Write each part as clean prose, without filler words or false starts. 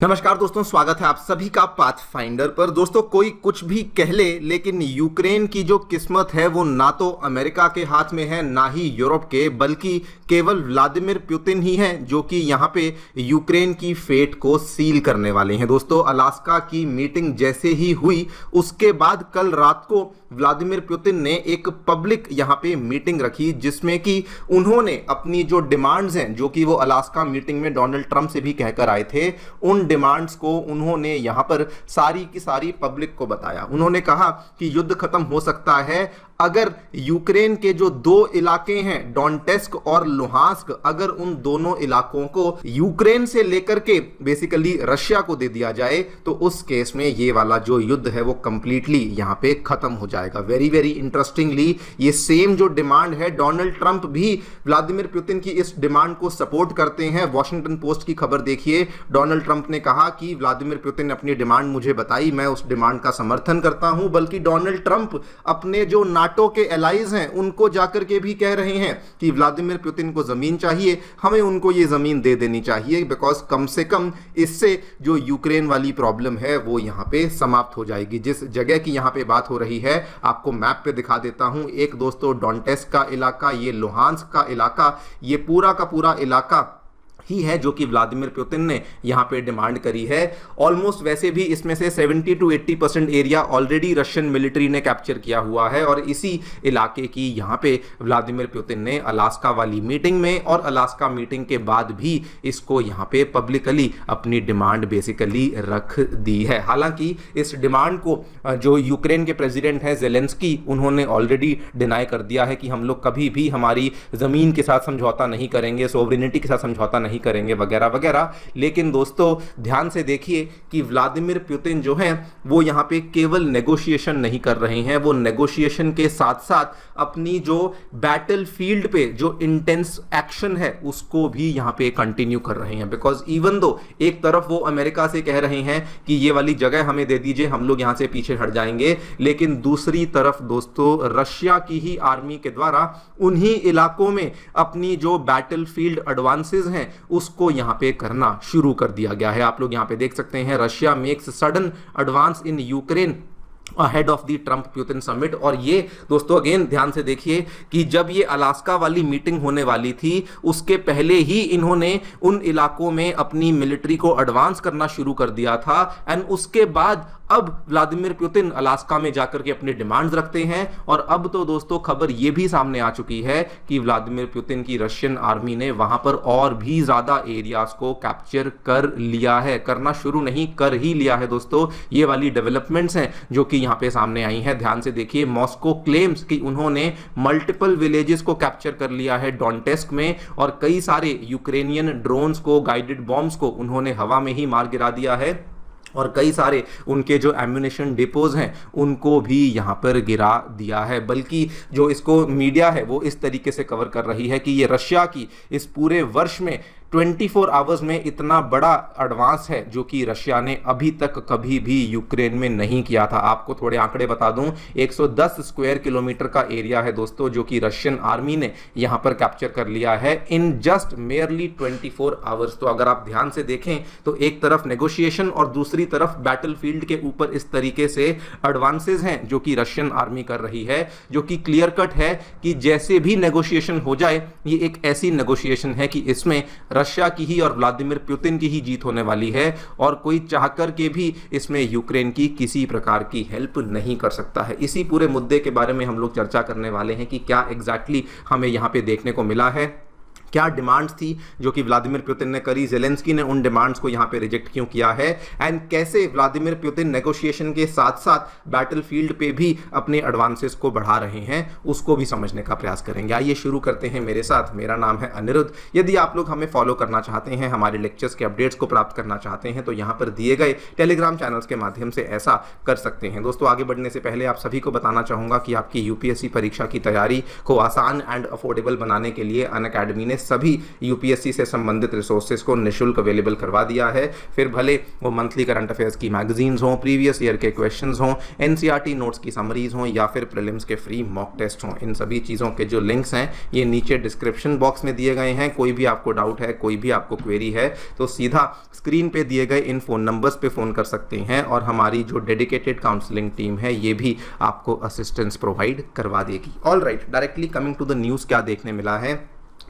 नमस्कार दोस्तों, स्वागत है आप सभी का पाथफाइंडर पर। दोस्तों, कोई कुछ भी कह ले, लेकिन यूक्रेन की जो किस्मत है वो ना तो अमेरिका के हाथ में है ना ही यूरोप के, बल्कि केवल व्लादिमीर पुतिन ही हैं जो कि यहाँ पे यूक्रेन की फेट को सील करने वाले हैं। दोस्तों, अलास्का की मीटिंग जैसे ही हुई उसके बाद कल रात को व्लादिमीर पुतिन ने एक पब्लिक यहाँ पे मीटिंग रखी, जिसमें कि उन्होंने अपनी जो डिमांड्स हैं, जो कि वो अलास्का मीटिंग में डोनाल्ड ट्रंप से भी कहकर आए थे, उन डिमांड्स को उन्होंने यहां पर सारी की सारी पब्लिक को बताया। उन्होंने कहा कि युद्ध खत्म हो सकता है अगर यूक्रेन के जो दो इलाके हैं, डोनेट्स्क और लुहांस्क, अगर उन दोनों इलाकों को यूक्रेन से लेकर के बेसिकली रशिया को दे दिया जाए तो उस केस में ये वाला जो युद्ध है वो कंप्लीटली यहां पे खत्म हो जाएगा। वेरी वेरी इंटरेस्टिंगली, ये सेम जो डिमांड है, डोनाल्ड ट्रंप भी व्लादिमीर पुतिन की इस डिमांड को सपोर्ट करते हैं। वॉशिंगटन पोस्ट की खबर देखिए, डोनाल्ड ट्रंप ने कहा कि व्लादिमीर पुतिन ने अपनी डिमांड मुझे बताई, मैं उस डिमांड का समर्थन करता हूं। बल्कि डोनाल्ड ट्रंप अपने जो नाटो के एलाइज हैं उनको जाकर के भी कह रहे हैं कि व्लादिमीर पुतिन को जमीन चाहिए, हमें उनको ये जमीन दे देनी चाहिए, बिकॉज कम से कम इससे जो यूक्रेन वाली प्रॉब्लम है वो यहां पे समाप्त हो जाएगी। जिस जगह की यहां पे बात हो रही है आपको मैप पे दिखा देता हूं। एक दोस्तों डोनेट्स्क का इलाका, ये लुहांस्क का इलाका, ये पूरा का पूरा इलाका ही है जो कि व्लादिमीर पुतिन ने यहां पे डिमांड करी है। ऑलमोस्ट वैसे भी इसमें से 70 to 80% area already Russian military ने कैप्चर किया हुआ है, और इसी इलाके की यहां पे व्लादिमीर पुतिन ने अलास्का वाली मीटिंग में और अलास्का मीटिंग के बाद भी इसको यहां पे पब्लिकली अपनी डिमांड बेसिकली रख दी है। हालांकि इस डिमांड को जो यूक्रेन के प्रेसिडेंट हैं ज़ेलेंस्की, उन्होंने ऑलरेडी डिनाई कर दिया है कि हम लोग कभी भी हमारी जमीन के साथ समझौता नहीं करेंगे, सोवरेनिटी के साथ समझौता नहीं करेंगे, वगैरह वगैरह। लेकिन दोस्तों ध्यान से देखिए कि व्लादिमीर पुतिन जो हैं वो यहां पे केवल नेगोशिएशन नहीं कर रहे हैं, वो नेगोशिएशन के साथ साथ अपनी जो बैटल फील्ड पे जो इंटेंस एक्शन है उसको भी यहां पे कंटिन्यू कर रहे हैं। बिकॉज इवन दो एक तरफ वो अमेरिका से कह रहे हैं कि ये वाली जगह हमें दे दीजिए, हम लोग यहां से पीछे हट जाएंगे, लेकिन दूसरी तरफ दोस्तों रशिया की ही आर्मी के द्वारा उन्हीं इलाकों में अपनी जो बैटल फील्ड एडवांसेस हैं उसको यहां पे करना शुरू कर दिया गया है। आप लोग यहां पे देख सकते हैं, Russia makes sudden advance in Ukraine ahead of the Trump Putin summit. और ये दोस्तों अगेन ध्यान से देखिए कि जब ये अलास्का वाली मीटिंग होने वाली थी उसके पहले ही इन्होंने उन इलाकों में अपनी मिलिट्री को एडवांस करना शुरू कर दिया था, एंड उसके बाद अब व्लादिमीर पुतिन अलास्का में जाकर के अपनी डिमांड्स रखते हैं। और अब तो दोस्तों खबर यह भी सामने आ चुकी है कि व्लादिमीर पुतिन की रशियन आर्मी ने वहां पर और भी ज्यादा एरियाज को कैप्चर कर लिया है, करना शुरू नहीं कर ही लिया है। दोस्तों ये वाली डेवलपमेंट्स हैं जो कि यहां पे सामने आई हैं। ध्यान से देखिए, मॉस्को क्लेम्स कि उन्होंने मल्टीपल विलेजेस को कैप्चर कर लिया है डोनेट्स्क में, और कई सारे यूक्रेनियन ड्रोन्स को, गाइडेड बॉम्ब्स को उन्होंने हवा में ही मार गिरा दिया है, और कई सारे उनके जो एम्यूनेशन डिपोज हैं उनको भी यहां पर गिरा दिया है। बल्कि जो इसको मीडिया है वो इस तरीके से कवर कर रही है कि ये रशिया की इस पूरे वर्ष में 24 आवर्स में इतना बड़ा एडवांस है जो कि रशिया ने अभी तक कभी भी यूक्रेन में नहीं किया था। आपको थोड़े आंकड़े बता दूं, 110 स्क्वायर किलोमीटर का एरिया है दोस्तों जो कि रशियन आर्मी ने यहां पर कैप्चर कर लिया है इन जस्ट मेयरली 24 आवर्स। तो अगर आप ध्यान से देखें तो एक तरफ नेगोशिएशन और दूसरी तरफ बैटलफील्ड के ऊपर इस तरीके से एडवांसेस हैं जो कि रशियन आर्मी कर रही है, जो कि क्लियर कट है कि जैसे भी नेगोशिएशन हो जाए ये एक ऐसी नेगोशिएशन है कि इसमें रशिया की ही और व्लादिमीर पुतिन की ही जीत होने वाली है, और कोई चाहकर के भी इसमें यूक्रेन की किसी प्रकार की हेल्प नहीं कर सकता है। इसी पूरे मुद्दे के बारे में हम लोग चर्चा करने वाले हैं कि क्या एग्जैक्टली हमें यहां पे देखने को मिला है, क्या डिमांड्स थी जो कि व्लादिमीर पुतिन ने करी, ज़ेलेंस्की ने उन डिमांड्स को यहां पे रिजेक्ट क्यों किया है, एंड कैसे व्लादिमीर पुतिन नेगोशिएशन के साथ साथ बैटलफील्ड पे भी अपने एडवांसेस को बढ़ा रहे हैं, उसको भी समझने का प्रयास करेंगे। आइए शुरू करते हैं मेरे साथ। मेरा नाम है अनिरुद्ध। यदि आप लोग हमें फॉलो करना चाहते हैं, हमारे लेक्चर्स के अपडेट्स को प्राप्त करना चाहते हैं, तो यहाँ पर दिए गए टेलीग्राम चैनल्स के माध्यम से ऐसा कर सकते हैं। दोस्तों आगे बढ़ने से पहले आप सभी को बताना चाहूँगा कि आपकी यूपीएससी परीक्षा की तैयारी को आसान एंड अफोर्डेबल बनाने के लिए अनअकैडमी ने सभी यूपीएससी से संबंधित रिसोर्सेज को निःशुल्क अवेलेबल करवा दिया है। फिर भले वो मंथली करंट अफेयर्स की मैगजीन्स हों, प्रीवियस ईयर के क्वेश्चंस हों, एनसीईआरटी नोट्स की समरीज हों या फिर प्रीलिम्स के फ्री मॉक टेस्ट हों, इन सभी चीज़ों के जो लिंक्स हैं ये नीचे डिस्क्रिप्शन बॉक्स में दिए गए हैं। कोई भी आपको डाउट है, कोई भी आपको क्वेरी है तो सीधा स्क्रीन पे दिए गए इन फ़ोन नंबर्स पे फ़ोन कर सकते हैं और हमारी जो डेडिकेटेड काउंसलिंग टीम है ये भी आपको असिस्टेंस प्रोवाइड करवा देगी। All right, directly coming to the news, क्या देखने मिला है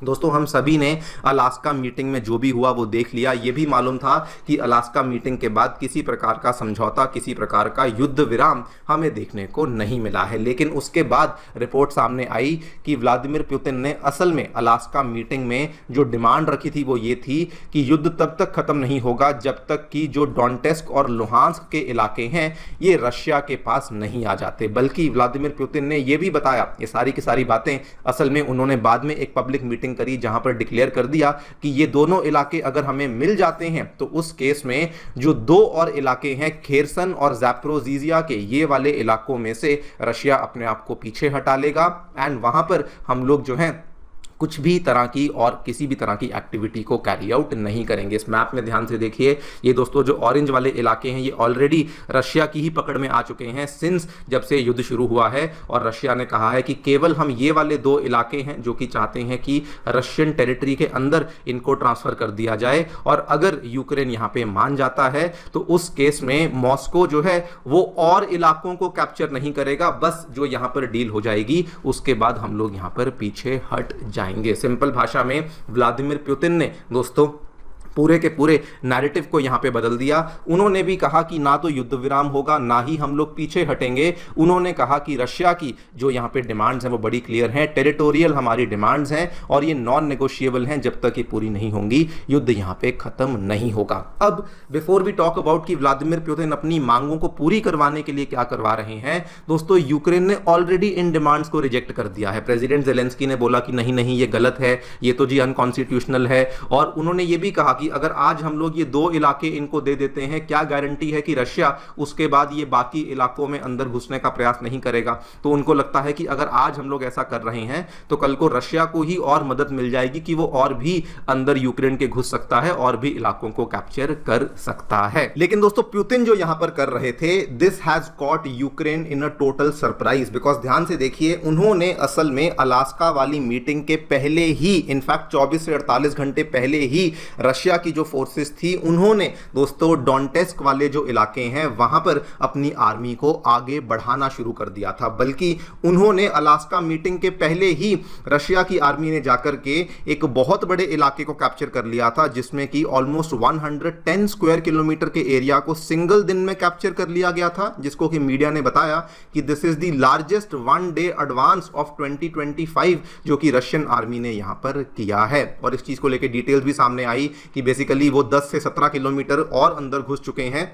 दोस्तों, हम सभी ने अलास्का मीटिंग में जो भी हुआ वो देख लिया। ये भी मालूम था कि अलास्का मीटिंग के बाद किसी प्रकार का समझौता, किसी प्रकार का युद्ध विराम हमें देखने को नहीं मिला है। लेकिन उसके बाद रिपोर्ट सामने आई कि व्लादिमीर पुतिन ने असल में अलास्का मीटिंग में जो डिमांड रखी थी वो ये थी कि युद्ध तब तक खत्म नहीं होगा जब तक कि जो डोनेट्स्क और लुहांस्क के इलाके हैं ये रशिया के पास नहीं आ जाते। बल्कि व्लादिमीर पुतिन ने ये भी बताया, ये सारी की सारी बातें असल में उन्होंने बाद में एक पब्लिक मीटिंग करी जहां पर डिक्लेयर कर दिया कि ये दोनों इलाके अगर हमें मिल जाते हैं तो उस केस में जो दो और इलाके हैं खेरसन और ज़ैपोरिज़िया के, ये वाले इलाकों में से रशिया अपने आप को पीछे हटा लेगा एंड वहां पर हम लोग जो हैं कुछ भी तरह की और किसी भी तरह की एक्टिविटी को कैरी आउट नहीं करेंगे। इस मैप में ध्यान से देखिए, ये दोस्तों जो ऑरेंज वाले इलाके हैं ये ऑलरेडी रशिया की ही पकड़ में आ चुके हैं सिंस जब से युद्ध शुरू हुआ है। और रशिया ने कहा है कि केवल हम ये वाले दो इलाके हैं जो कि चाहते हैं कि रशियन टेरिटरी के अंदर इनको ट्रांसफर कर दिया जाए और अगर यूक्रेन यहाँ पे मान जाता है तो उस केस में मॉस्को जो है वो और इलाकों को कैप्चर नहीं करेगा, बस जो यहाँ पर डील हो जाएगी उसके बाद हम लोग यहाँ पर पीछे हट जाएंगे। सिंपल भाषा में व्लादिमीर पुतिन ने दोस्तों पूरे के पूरे नैरेटिव को यहां पे बदल दिया। उन्होंने भी कहा कि ना तो युद्ध विराम होगा ना ही हम लोग पीछे हटेंगे। उन्होंने कहा कि रशिया की जो यहां पे डिमांड्स हैं वो बड़ी क्लियर हैं, टेरिटोरियल हमारी डिमांड्स हैं और ये नॉन नेगोशिएबल हैं, जब तक ये पूरी नहीं होंगी युद्ध यहां पे खत्म नहीं होगा। अब बिफोर वी टॉक अबाउट कि व्लादिमीर पुतिन अपनी मांगों को पूरी करवाने के लिए क्या करवा रहे हैं, दोस्तों यूक्रेन ने ऑलरेडी इन डिमांड्स को रिजेक्ट कर दिया है। प्रेसिडेंट ज़ेलेंस्की ने बोला कि नहीं नहीं ये गलत है, ये तो जी अनकॉन्स्टिट्यूशनल है। और उन्होंने ये भी कहा कि अगर आज हम लोग ये दो इलाके इनको दे देते हैं, क्या गारंटी है कि रशिया उसके बाद ये बाकी इलाकों में अंदर घुसने का प्रयास नहीं करेगा। तो उनको लगता है कि अगर आज हम लोग ऐसा कर रहे हैं तो कल को रशिया को ही और मदद मिल जाएगी कि वो और भी अंदर यूक्रेन के घुस सकता है और भी इलाकों को कैप्चर कर सकता है। लेकिन दोस्तों पुतिन जो यहां पर कर रहे थे, this has caught Ukraine in a total surprise. Because ध्यान से देखिए, उन्होंने असल में अलास्का वाली मीटिंग के पहले ही, इनफैक्ट 24 से 48 घंटे पहले ही रशिया की जो फोर्सेस थी उन्होंने दोस्तों डोनेट्स्क वाले जो इलाके हैं वहां पर अपनी आर्मी को आगे बढ़ाना शुरू कर दिया था। बल्कि उन्होंने अलास्का मीटिंग के पहले ही रशिया की आर्मी ने जाकर के एक बहुत बड़े इलाके को कैप्चर कर लिया था, जिसमें कि ऑलमोस्ट 110 स्क्वायर किलोमीटर के एरिया को सिंगल दिन में कैप्चर कर लिया गया था, जिसको कि मीडिया ने बताया कि this is the largest one day advance of 2025 जो कि रशियन आर्मी ने यहां पर किया है। और इस चीज को लेकर डिटेल्स भी सामने आई कि बेसिकली वो 10 से 17 किलोमीटर और अंदर घुस चुके हैं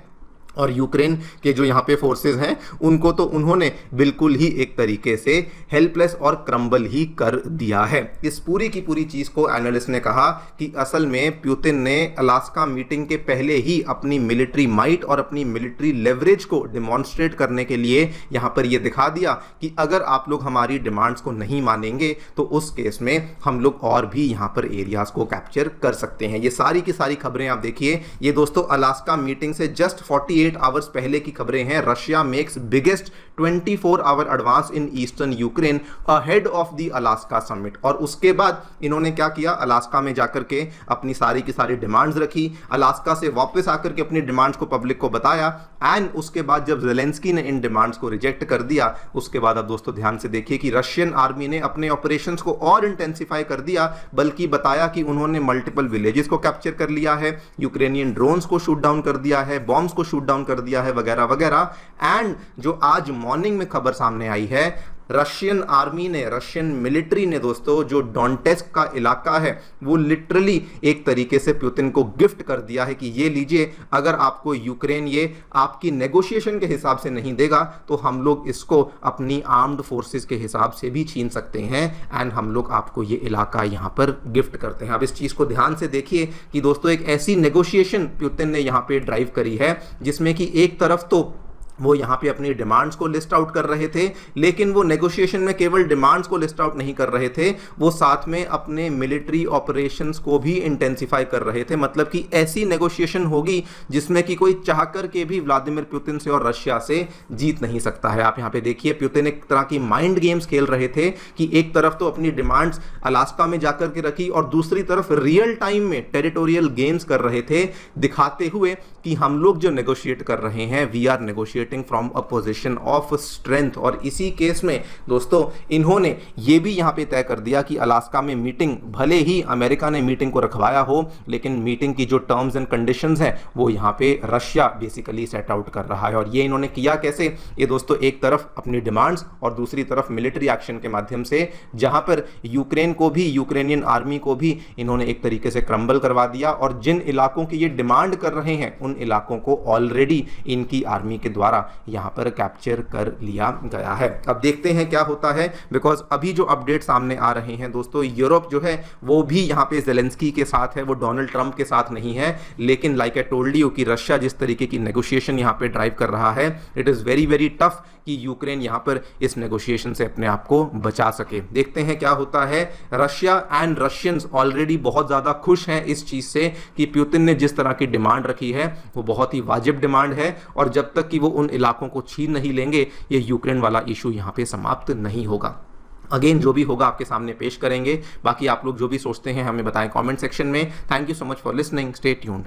और यूक्रेन के जो यहाँ पे फोर्सेस हैं उनको तो उन्होंने बिल्कुल ही एक तरीके से हेल्पलेस और क्रम्बल ही कर दिया है। इस पूरी की पूरी चीज़ को एनालिस्ट ने कहा कि असल में पुतिन ने अलास्का मीटिंग के पहले ही अपनी मिलिट्री माइट और अपनी मिलिट्री लेवरेज को डिमॉन्स्ट्रेट करने के लिए यहाँ पर ये दिखा दिया कि अगर आप लोग हमारी डिमांड्स को नहीं मानेंगे तो उस केस में हम लोग और भी यहाँ पर एरियाज को कैप्चर कर सकते हैं। ये सारी की सारी खबरें आप देखिए, ये दोस्तों अलास्का मीटिंग से जस्ट 48 आवर्स पहले की खबरें हैं। Russia makes biggest 24 hour advance in eastern Ukraine ahead of the Alaska summit. और उसके बाद इन्होंने क्या किया, अलास्का में जाकर के अपनी सारी की सारी डिमांड्स रखी, अलास्का से वापस आकर के अपनी डिमांड्स को पब्लिक को बताया एंड उसके बाद जब ज़ेलेंस्की ने इन डिमांड्स को रिजेक्ट कर दिया, उसके बाद आप दोस्तों ध्यान से देखिए कि रशियन आर्मी ने अपने ऑपरेशंस को और इंटेंसिफाई कर दिया, बल्कि बताया कि उन्होंने मल्टीपल विलेजेस को कैप्चर कर लिया है, यूक्रेनियन ड्रोन्स को शूट डाउन कर दिया है, बॉम्ब्स को शूट डाउन कर दिया है वगैरह वगैरह। एंड जो आज मॉर्निंग में खबर सामने आई है, रशियन आर्मी ने, रशियन मिलिट्री ने दोस्तों जो डोनेट्स्क का इलाका है वो लिटरली एक तरीके से पुतिन को गिफ्ट कर दिया है कि ये लीजिए, अगर आपको यूक्रेन ये आपकी नेगोशिएशन के हिसाब से नहीं देगा तो हम लोग इसको अपनी आर्म्ड फोर्सेस के हिसाब से भी छीन सकते हैं एंड हम लोग आपको ये इलाका यहाँ पर गिफ्ट करते हैं। अब इस चीज़ को ध्यान से देखिए कि दोस्तों एक ऐसी नेगोशिएशन पुतिन ने यहाँ पे ड्राइव करी है जिसमें कि एक तरफ तो वो यहाँ पे अपनी डिमांड्स को लिस्ट आउट कर रहे थे, लेकिन वो नेगोशिएशन में केवल डिमांड्स को लिस्ट आउट नहीं कर रहे थे, वो साथ में अपने मिलिट्री ऑपरेशंस को भी इंटेंसिफाई कर रहे थे। मतलब कि ऐसी नेगोशिएशन होगी जिसमें कि कोई चाह कर के भी व्लादिमीर पुतिन से और रशिया से जीत नहीं सकता है। आप यहाँ पे देखिए, पुतिन एक तरह की माइंड गेम्स खेल रहे थे कि एक तरफ तो अपनी डिमांड्स अलास्का में जाकर के रखी और दूसरी तरफ रियल टाइम में टेरिटोरियल गेम्स कर रहे थे, दिखाते हुए कि हम लोग जो नेगोशिएट कर रहे हैं, we are negotiating from a position of strength. और इसी केस में दोस्तों इन्होंने ये भी यहाँ पे तय कर दिया कि अलास्का में मीटिंग, भले ही अमेरिका ने मीटिंग को रखवाया हो, लेकिन मीटिंग की जो टर्म्स एंड कंडीशंस हैं वो यहाँ पे रशिया बेसिकली सेट आउट कर रहा है। और ये इन्होंने किया कैसे? ये दोस्तों एक तरफ अपनी डिमांड्स और दूसरी तरफ मिलिट्री एक्शन के माध्यम से, जहां पर यूक्रेन को भी, यूक्रेनियन आर्मी को भी इन्होंने एक तरीके से क्रम्बल करवा दिया। और जिन इलाकों की ये डिमांड कर रहे हैं उन इलाकों को ऑलरेडी इनकी आर्मी के द्वारा यहां पर कैप्चर कर लिया गया है। अब देखते हैं क्या होता है, बिकॉज अभी जो अपडेट सामने आ रहे हैं दोस्तों, यूरोप जो है वो भी यहां पे ज़ेलेंस्की के साथ है, वो डोनाल्ड ट्रंप के साथ नहीं है। लेकिन लाइक आई टोल्ड यू कि रशिया जिस तरीके की नेगोशिएशन यहां पे ड्राइव कर रहा है, it is very very tough कि यूक्रेन यहां पर इस नेगोशिएशन से अपने आप को बचा सके। देखते हैं क्या होता है। रशिया एंड रशियंस ऑलरेडी बहुत ज्यादा खुश हैं इस चीज से कि पुतिन ने जिस तरह की डिमांड रखी है वो बहुत ही वाजिब डिमांड है, और जब तक कि वो उन इलाकों को छीन नहीं लेंगे, ये यूक्रेन वाला इशू यहां पे समाप्त नहीं होगा। अगेन जो भी होगा आपके सामने पेश करेंगे। बाकी आप लोग जो भी सोचते हैं हमें बताएं कमेंट सेक्शन में। Thank you so much for listening, stay tuned.